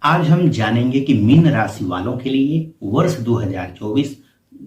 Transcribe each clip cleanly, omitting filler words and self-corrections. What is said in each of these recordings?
आज हम जानेंगे कि मीन राशि वालों के लिए वर्ष 2024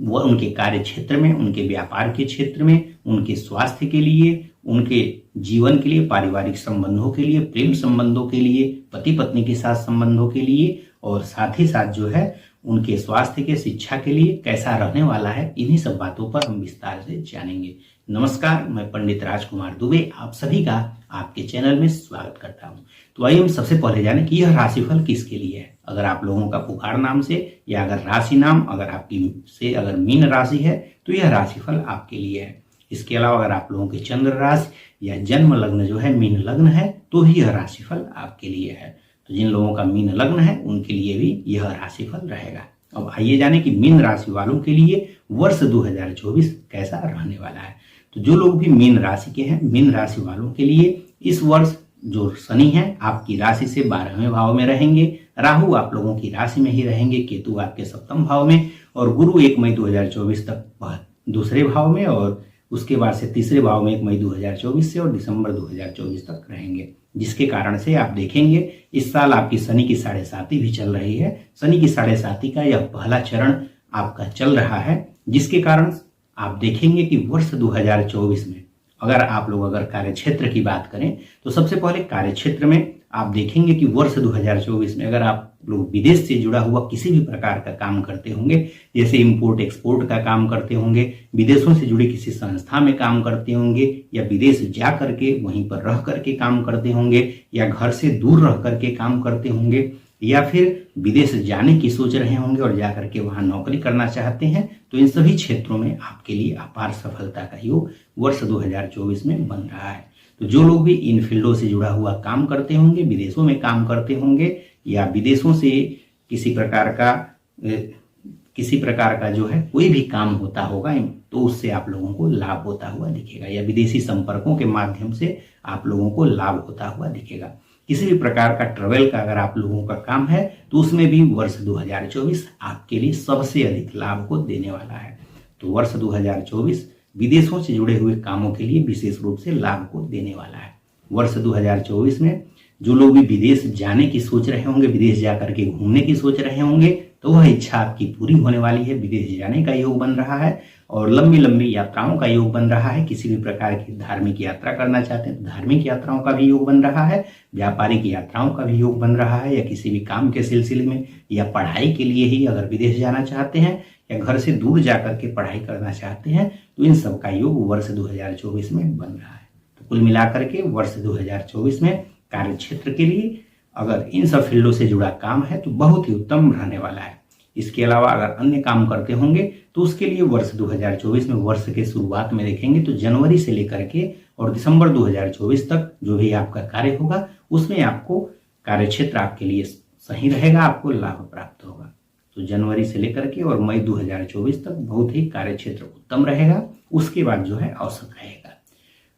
वह उनके कार्य क्षेत्र में, उनके व्यापार के क्षेत्र में, उनके स्वास्थ्य के लिए, उनके जीवन के लिए, पारिवारिक संबंधों के लिए, प्रेम संबंधों के लिए, पति पत्नी के साथ संबंधों के लिए और साथ ही साथ जो है उनके स्वास्थ्य के, शिक्षा के लिए कैसा रहने वाला है। इन्हीं सब बातों पर हम विस्तार से जानेंगे। नमस्कार, मैं पंडित राजकुमार दुबे आप सभी का आपके चैनल में स्वागत करता हूं। तो आइए हम सबसे पहले जानें कि यह राशिफल किसके लिए है। अगर आप लोगों का पुकार नाम से या अगर राशि नाम अगर मीन राशि है तो यह राशिफल आपके लिए है। इसके अलावा अगर आप लोगों के चंद्र राशि या जन्म लग्न जो है मीन लग्न है तो भी यह राशिफल आपके लिए है। तो जिन लोगों का मीन लग्न है उनके लिए भी यह राशिफल रहेगा। अब आइए जाने कि मीन राशि वालों के लिए वर्ष 2024 कैसा रहने वाला है। तो जो लोग भी मीन राशि के हैं, मीन राशि वालों के लिए इस वर्ष जो शनि है आपकी राशि से 12वें भाव में रहेंगे, राहु आप लोगों की राशि में ही रहेंगे, केतु आपके 7वें भाव में और गुरु 1 मई 2024 तक दूसरे भाव में और उसके बाद से तीसरे भाव में 1 मई 2024 से और दिसंबर 2024 तक रहेंगे। जिसके कारण से आप देखेंगे इस साल आपकी शनि की 7.5 भी चल रही है। शनि की 7.5 का यह पहला चरण आपका चल रहा है, जिसके कारण आप देखेंगे कि वर्ष 2024 में अगर कार्य क्षेत्र की बात करें तो सबसे पहले कार्य क्षेत्र में आप देखेंगे कि वर्ष 2024 में अगर आप लोग विदेश से जुड़ा हुआ किसी भी प्रकार का काम करते होंगे, जैसे इंपोर्ट एक्सपोर्ट का काम करते होंगे, विदेशों से जुड़ी किसी संस्था में काम करते होंगे या विदेश जा करके वहीं पर रह करके काम करते होंगे या घर से दूर रह करके काम करते होंगे या फिर विदेश जाने की सोच रहे होंगे और जाकर के वहां नौकरी करना चाहते हैं, तो इन सभी क्षेत्रों में आपके लिए अपार सफलता का योग वर्ष 2024 में बन रहा है। तो जो लोग भी इन फील्डों से जुड़ा हुआ काम करते होंगे, विदेशों में काम करते होंगे या विदेशों से किसी प्रकार का जो है कोई भी काम होता होगा तो उससे आप लोगों को लाभ होता हुआ दिखेगा या विदेशी संपर्कों के माध्यम से आप लोगों को लाभ होता हुआ दिखेगा। किसी भी प्रकार का ट्रेवल का अगर आप लोगों का काम है तो उसमें भी वर्ष 2024 आपके लिए सबसे अधिक लाभ को देने वाला है। तो वर्ष 2024 विदेशों से जुड़े हुए कामों के लिए विशेष रूप से लाभ को देने वाला है। वर्ष 2024 में जो लोग भी विदेश जाने की सोच रहे होंगे, विदेश जाकर के घूमने की सोच रहे होंगे, तो वह इच्छा आपकी पूरी होने वाली है। विदेश जाने का योग बन रहा है और लंबी लंबी यात्राओं का योग बन रहा है। किसी भी प्रकार की धार्मिक यात्रा करना चाहते हैं तो धार्मिक यात्राओं का भी योग बन रहा है, व्यापारिक यात्राओं का भी योग बन रहा है या किसी भी काम के सिलसिले में या पढ़ाई के लिए ही अगर विदेश जाना चाहते हैं या घर से दूर जाकर के पढ़ाई करना चाहते हैं तो इन सब का योग वर्ष 2024 में बन रहा है। तो कुल मिलाकर के वर्ष 2024 में कार्य क्षेत्र के लिए अगर इन सब फील्डों से जुड़ा काम है तो बहुत ही उत्तम रहने वाला है। इसके अलावा अगर अन्य काम करते होंगे तो उसके लिए वर्ष 2024 में वर्ष के शुरुआत में देखेंगे तो जनवरी से लेकर के और दिसंबर 2024 तक जो भी आपका कार्य होगा उसमें आपको कार्य क्षेत्र आपके लिए सही रहेगा, आपको लाभ प्राप्त होगा। तो जनवरी से लेकर के और मई 2024 तक बहुत ही कार्य क्षेत्र उत्तम रहेगा। उसके बाद जो है औसत रहेगा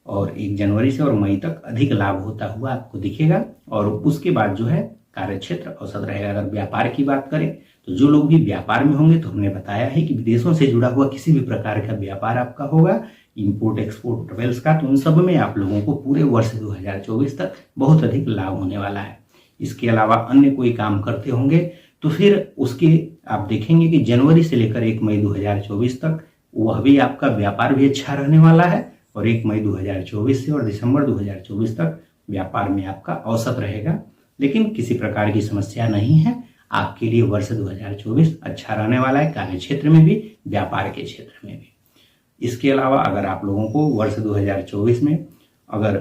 और 1 जनवरी से और मई तक अधिक लाभ होता हुआ आपको दिखेगा और उसके बाद जो है कार्य क्षेत्र औसत रहेगा। अगर व्यापार की बात करें तो जो लोग भी व्यापार में होंगे तो हमने बताया है कि विदेशों से जुड़ा हुआ किसी भी प्रकार का व्यापार आपका होगा, इंपोर्ट एक्सपोर्ट ट्रेवल्स का, तो उन सब में आप लोगों को पूरे वर्ष 2024 तक बहुत अधिक लाभ होने वाला है। इसके अलावा अन्य कोई काम करते होंगे तो फिर उसके आप देखेंगे कि जनवरी से लेकर 1 मई 2024 तक वह भी आपका व्यापार भी अच्छा रहने वाला है और 1 मई 2024 से और दिसंबर 2024 तक व्यापार में आपका औसत रहेगा। लेकिन किसी प्रकार की समस्या नहीं है, आपके लिए वर्ष 2024 अच्छा रहने वाला है, कार्य क्षेत्र में भी, व्यापार के क्षेत्र में भी। इसके अलावा अगर आप लोगों को वर्ष 2024 में अगर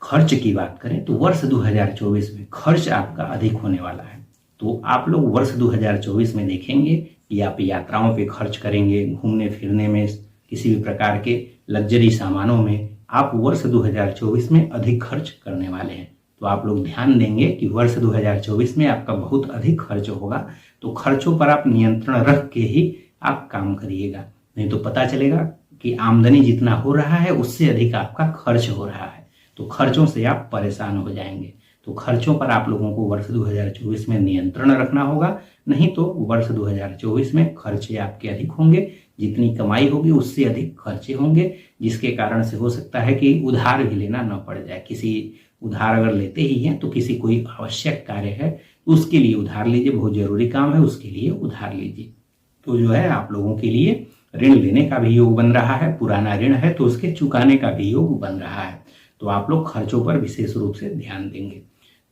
खर्च की बात करें तो वर्ष 2024 में खर्च आपका अधिक होने वाला है। तो आप लोग वर्ष 2024 में देखेंगे कि आप यात्राओं पे खर्च करेंगे, घूमने फिरने में, किसी भी प्रकार के लग्जरी सामानों में आप वर्ष 2024 में अधिक खर्च करने वाले हैं। तो आप लोग ध्यान देंगे कि वर्ष 2024 में आपका बहुत अधिक खर्च होगा, तो खर्चों पर आप नियंत्रण रख के ही आप काम करिएगा, नहीं तो पता चलेगा कि आमदनी जितना हो रहा है उससे अधिक आपका खर्च हो रहा है, तो खर्चों से आप परेशान हो जाएंगे। तो खर्चों पर आप लोगों को वर्ष 2024 में नियंत्रण रखना होगा, नहीं तो वर्ष 2024 में खर्चे आपके अधिक होंगे, जितनी कमाई होगी उससे अधिक खर्चे होंगे, जिसके कारण से हो सकता है कि उधार भी लेना न पड़ जाए, किसी उधार अगर लेते ही हैं तो किसी कोई आवश्यक कार्य है तो उसके लिए उधार लीजिए, बहुत जरूरी काम है उसके लिए उधार लीजिए। तो जो है आप लोगों के लिए ऋण लेने का भी योग बन रहा है, पुराना ऋण है तो उसके चुकाने का भी योग बन रहा है। तो आप लोग खर्चों पर विशेष रूप से ध्यान देंगे।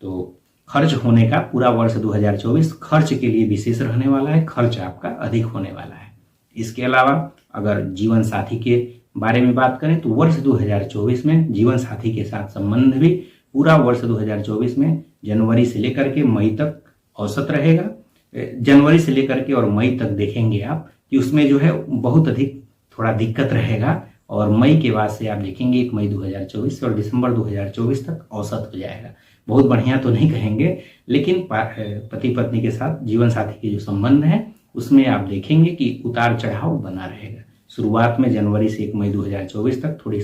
तो खर्च होने का पूरा वर्ष 2024 खर्च के लिए विशेष रहने वाला है, खर्च आपका अधिक होने वाला है। इसके अलावा अगर जीवन साथी के बारे में बात करें तो वर्ष 2024 में जीवन साथी के साथ संबंध भी पूरा वर्ष 2024 में जनवरी से लेकर के मई तक औसत रहेगा। जनवरी से लेकर के और मई तक देखेंगे आप कि उसमें जो है बहुत अधिक थोड़ा दिक्कत रहेगा, और मई के बाद से आप देखेंगे 1 मई 2024 से और दिसंबर 2024 तक औसत हो जाएगा। बहुत बढ़िया तो नहीं कहेंगे, लेकिन पति पत्नी के साथ जीवन साथी के जो संबंध है उसमें आप देखेंगे कि उतार चढ़ाव बना रहेगा। शुरुआत में जनवरी से 1 मई 2024 तक थोड़ी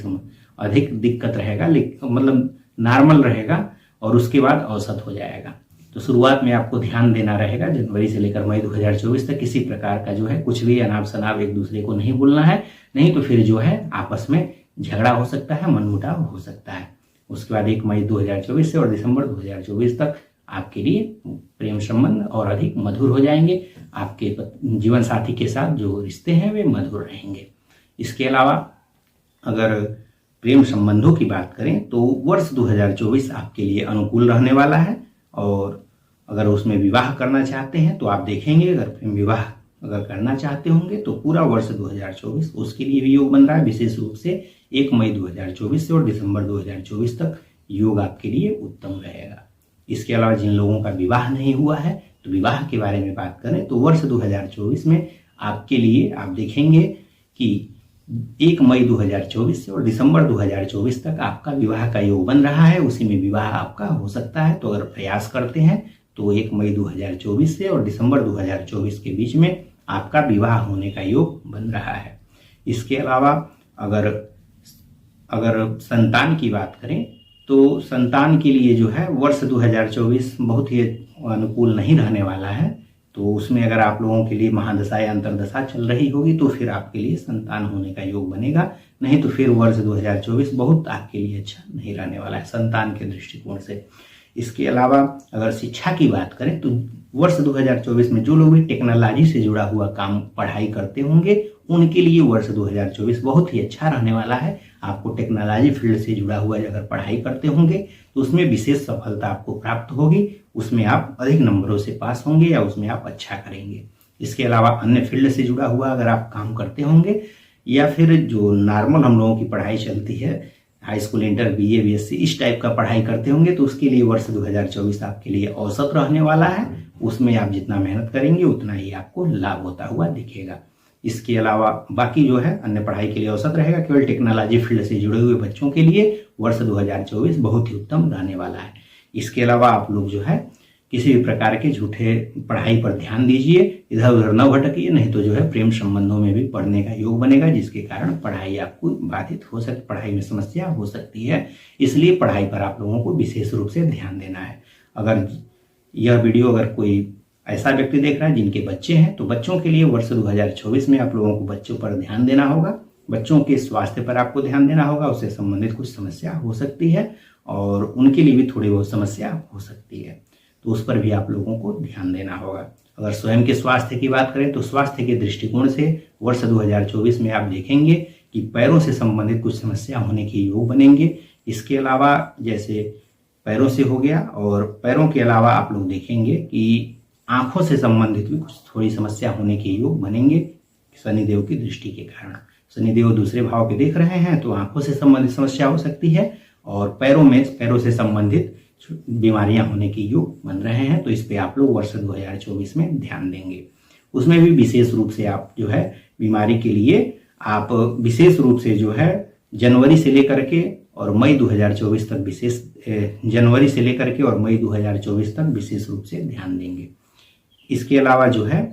अधिक दिक्कत रहेगा, लेकिन मतलब नॉर्मल रहेगा, और उसके बाद औसत हो जाएगा। तो शुरुआत में आपको ध्यान देना रहेगा, जनवरी से लेकर मई 2024 तक किसी प्रकार का जो है कुछ भी अनाप शनाप एक दूसरे को नहीं बोलना है, नहीं तो फिर जो है आपस में झगड़ा हो सकता है, मनमुटाव हो सकता है। उसके बाद 1 मई 2024 से और दिसंबर 2024 तक आपके लिए प्रेम संबंध और अधिक मधुर हो जाएंगे। आपके जीवन साथी के साथ जो रिश्ते हैं वे मधुर रहेंगे। इसके अलावा अगर प्रेम संबंधों की बात करें तो वर्ष 2024 आपके लिए अनुकूल रहने वाला है, और अगर उसमें विवाह करना चाहते हैं तो आप देखेंगे अगर प्रेम विवाह अगर करना चाहते होंगे तो पूरा वर्ष 2024 उसके लिए भी योग बन रहा है। विशेष रूप से 1 मई 2024 से और दिसंबर 2024 तक योग आपके लिए उत्तम रहेगा। इसके अलावा जिन लोगों का विवाह नहीं हुआ है तो विवाह के बारे में बात करें तो वर्ष 2024 में आपके लिए आप देखेंगे कि 1 मई 2024 से और दिसंबर 2024 तक आपका विवाह का योग बन रहा है, उसी में विवाह आपका हो सकता है। तो अगर प्रयास करते हैं तो 1 मई 2024 से और दिसंबर 2024 के बीच में आपका विवाह होने का योग बन रहा है। इसके अलावा अगर संतान की बात करें तो संतान के लिए जो है वर्ष 2024 बहुत ही अनुकूल नहीं रहने वाला है। तो उसमें अगर आप लोगों के लिए महादशा या अंतरदशा चल रही होगी तो फिर आपके लिए संतान होने का योग बनेगा, नहीं तो फिर वर्ष 2024 बहुत आपके लिए अच्छा नहीं रहने वाला है संतान के दृष्टिकोण से। इसके अलावा अगर शिक्षा की बात करें तो वर्ष 2024 में जो लोग भी टेक्नोलॉजी से जुड़ा हुआ काम पढ़ाई करते होंगे उनके लिए वर्ष 2024 बहुत ही अच्छा रहने वाला है। आपको टेक्नोलॉजी फील्ड से जुड़ा हुआ अगर पढ़ाई करते होंगे तो उसमें विशेष सफलता आपको प्राप्त होगी, उसमें आप अधिक नंबरों से पास होंगे या उसमें आप अच्छा करेंगे। इसके अलावा अन्य फील्ड से जुड़ा हुआ अगर आप काम करते होंगे या फिर जो नॉर्मल हम लोगों की पढ़ाई चलती है high school, inter, BA, BSc इस टाइप का पढ़ाई करते होंगे तो उसके लिए वर्ष 2024 आपके लिए औसत रहने वाला है। उसमें आप जितना मेहनत करेंगे उतना ही आपको लाभ होता हुआ दिखेगा। इसके अलावा बाकी जो है अन्य पढ़ाई के लिए औसत रहेगा। केवल टेक्नोलॉजी फील्ड से जुड़े हुए बच्चों के लिए वर्ष 2024 बहुत ही उत्तम रहने वाला है। इसके अलावा आप लोग जो है किसी भी प्रकार के झूठे पढ़ाई पर ध्यान दीजिए, इधर उधर न भटकिए, नहीं तो जो है प्रेम संबंधों में भी पढ़ने का योग बनेगा जिसके कारण पढ़ाई आपको बाधित हो सकती, पढ़ाई में समस्या हो सकती है। इसलिए पढ़ाई पर आप लोगों को विशेष रूप से ध्यान देना है। अगर यह वीडियो अगर कोई ऐसा व्यक्ति देख रहा है जिनके बच्चे हैं तो बच्चों के लिए वर्ष 2024 में आप लोगों को बच्चों पर ध्यान देना होगा, बच्चों के स्वास्थ्य पर आपको ध्यान देना होगा। उससे संबंधित कुछ समस्या हो सकती है और उनके लिए भी थोड़ी बहुत समस्या हो सकती है, तो उस पर भी आप लोगों को ध्यान देना होगा। अगर स्वयं के स्वास्थ्य की बात करें तो स्वास्थ्य के दृष्टिकोण से वर्ष 2024 में आप देखेंगे कि पैरों से संबंधित कुछ समस्या होने के योग बनेंगे। इसके अलावा जैसे पैरों से हो गया, और पैरों के अलावा आप लोग देखेंगे कि आंखों से संबंधित भी कुछ थोड़ी समस्या होने के योग बनेंगे शनिदेव की दृष्टि के कारण। शनिदेव दूसरे भाव के देख रहे हैं तो आंखों से संबंधित समस्या हो सकती है, और पैरों से संबंधित बीमारियां होने के योग बन रहे हैं। तो इस पे आप लोग वर्ष 2024 में ध्यान देंगे। उसमें भी विशेष रूप से आप जो है बीमारी के लिए आप विशेष रूप से जो है जनवरी से लेकर के और मई 2024 तक जनवरी से लेकर के और मई 2024 तक विशेष रूप से ध्यान देंगे। इसके अलावा जो है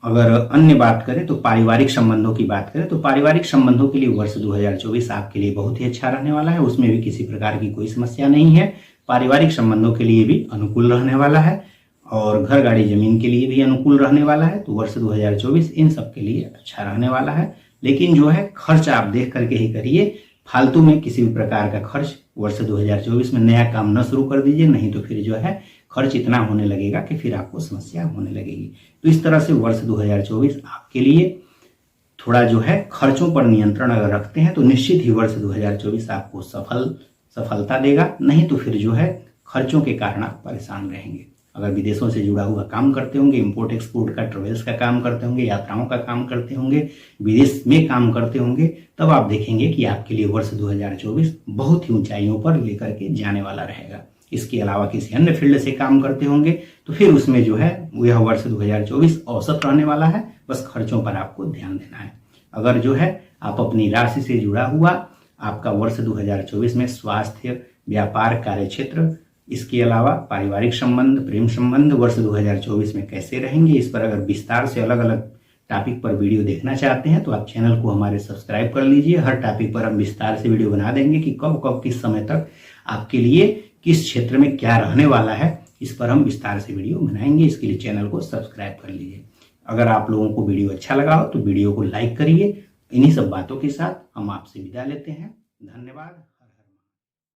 अगर अन्य बात करें तो पारिवारिक संबंधों की बात करें तो पारिवारिक संबंधों के लिए वर्ष 2024 आपके लिए बहुत ही अच्छा रहने वाला है। उसमें भी किसी प्रकार की कोई समस्या नहीं है। पारिवारिक संबंधों के लिए भी अनुकूल रहने वाला है और घर, गाड़ी, जमीन के लिए भी अनुकूल रहने वाला है। तो वर्ष 2024 इन सब के लिए अच्छा रहने वाला है। लेकिन जो है खर्च आप देख करके ही करिए, फालतू में किसी भी प्रकार का खर्च वर्ष 2024 में नया काम न शुरू कर दीजिए, नहीं तो फिर जो है खर्च इतना होने लगेगा कि फिर आपको समस्या होने लगेगी। तो इस तरह से वर्ष 2024 आपके लिए थोड़ा जो है खर्चों पर नियंत्रण अगर रखते हैं तो निश्चित ही वर्ष 2024 आपको सफलता देगा, नहीं तो फिर जो है खर्चों के कारण आप परेशान रहेंगे। अगर विदेशों से जुड़ा हुआ काम करते होंगे, इंपोर्ट एक्सपोर्ट का, ट्रेवल्स का काम करते होंगे, यात्राओं का काम करते होंगे, विदेश में काम करते होंगे, तब आप देखेंगे कि आपके लिए वर्ष 2024 बहुत ही ऊंचाइयों पर लेकर के जाने वाला रहेगा। इसके अलावा किसी अन्य फील्ड से काम करते होंगे तो फिर उसमें जो है यह वर्ष 2024 औसत रहने वाला है। बस खर्चों पर आपको ध्यान देना है। अगर जो है आप अपनी राशि से जुड़ा हुआ आपका वर्ष 2024 में स्वास्थ्य, व्यापार, कार्यक्षेत्र, इसके अलावा पारिवारिक संबंध, प्रेम संबंध वर्ष 2024 में कैसे रहेंगे, इस पर अगर विस्तार से अलग अलग टॉपिक पर वीडियो देखना चाहते हैं तो आप चैनल को हमारे सब्सक्राइब कर लीजिए। हर टॉपिक पर हम विस्तार से वीडियो बना देंगे कि कब कब किस समय तक आपके लिए किस क्षेत्र में क्या रहने वाला है, इस पर हम विस्तार से वीडियो बनाएंगे। इसके लिए चैनल को सब्सक्राइब कर लीजिए। अगर आप लोगों को वीडियो अच्छा लगा हो तो वीडियो को लाइक करिए। इन्हीं सब बातों के साथ हम आपसे विदा लेते हैं। धन्यवाद।